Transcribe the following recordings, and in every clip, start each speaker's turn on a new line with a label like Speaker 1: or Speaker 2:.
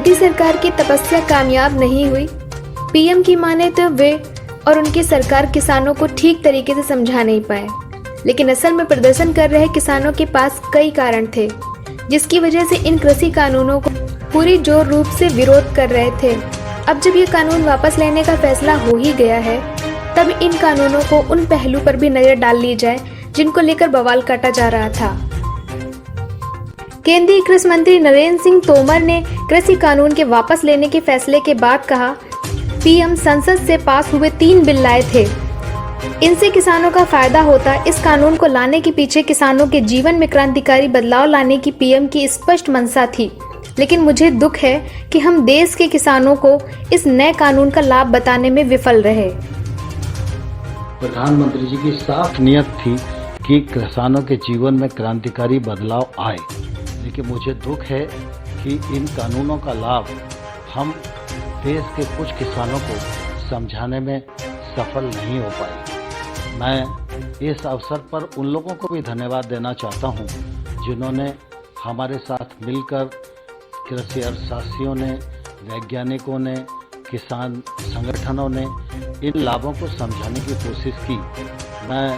Speaker 1: मोदी सरकार की तपस्या कामयाब नहीं हुई। पीएम की माने तो वे और उनकी सरकार किसानों को ठीक तरीके से समझा नहीं पाए, लेकिन असल में प्रदर्शन कर रहे किसानों के पास कई कारण थे, जिसकी वजह से इन कृषि कानूनों को पूरी जोर रूप से विरोध कर रहे थे। अब जब ये कानून वापस लेने का फैसला हो ही गया है, तब इन कानूनों को उन पहलू पर भी नजर डाल ली जाए जिनको लेकर बवाल काटा जा रहा था। केंद्रीय कृषि मंत्री नरेंद्र सिंह तोमर ने कृषि कानून के वापस लेने के फैसले के बाद कहा, पीएम संसद से पास हुए 3 बिल लाए थे, इनसे किसानों का फायदा होता। इस कानून को लाने के पीछे किसानों के जीवन में क्रांतिकारी बदलाव लाने की पीएम की स्पष्ट मंशा थी, लेकिन मुझे दुख है कि हम देश के किसानों को इस नए कानून का लाभ बताने में विफल रहे।
Speaker 2: प्रधानमंत्री जी की साफ नियत थी कि किसानों के जीवन में क्रांतिकारी बदलाव आए, लेकिन मुझे दुख है कि इन कानूनों का लाभ हम देश के कुछ किसानों को समझाने में सफल नहीं हो पाए। मैं इस अवसर पर उन लोगों को भी धन्यवाद देना चाहता हूं, जिन्होंने हमारे साथ मिलकर कृषि अर्थशास्त्रियों ने, वैज्ञानिकों ने, किसान संगठनों ने इन लाभों को समझाने की कोशिश की। मैं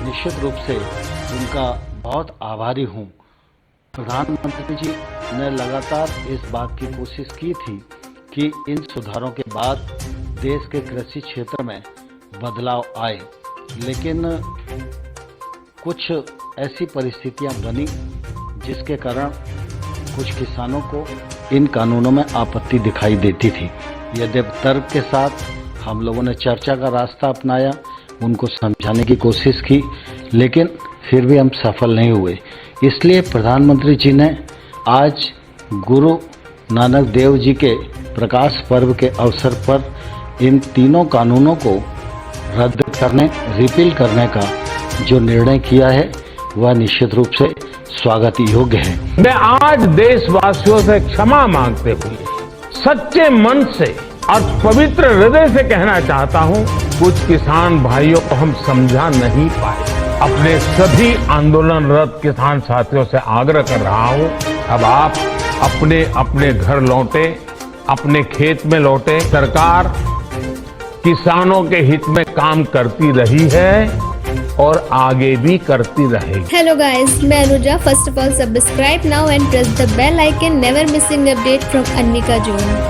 Speaker 2: निश्चित रूप से उनका बहुत आभारी हूं। प्रधानमंत्री जी ने लगातार इस बात की कोशिश की थी कि इन सुधारों के बाद देश के कृषि क्षेत्र में बदलाव आए, लेकिन कुछ ऐसी परिस्थितियां बनी जिसके कारण कुछ किसानों को इन कानूनों में आपत्ति दिखाई देती थी। यद्यप तर्क के साथ हम लोगों ने चर्चा का रास्ता अपनाया, उनको समझाने की कोशिश की, लेकिन फिर भी हम सफल नहीं हुए। इसलिए प्रधानमंत्री जी ने आज गुरु नानक देव जी के प्रकाश पर्व के अवसर पर इन तीनों कानूनों को रद्द करने, रिपील करने का जो निर्णय किया है वह निश्चित रूप से स्वागत योग्य है।
Speaker 3: मैं आज देशवासियों से क्षमा मांगते हुए सच्चे मन से और पवित्र हृदय से कहना चाहता हूं, कुछ किसान भाइयों को हम समझा नहीं पाए। अपने सभी आंदोलनरत किसान साथियों से आग्रह कर रहा हूं, अब आप अपने अपने घर लौटे, अपने खेत में लौटे। सरकार किसानों के हित में काम करती रही है और आगे भी करती रहेगी।
Speaker 1: हेलो गाइस, मैं Anuja. First of all subscribe now and press the bell icon, never missing update from Anvika zone.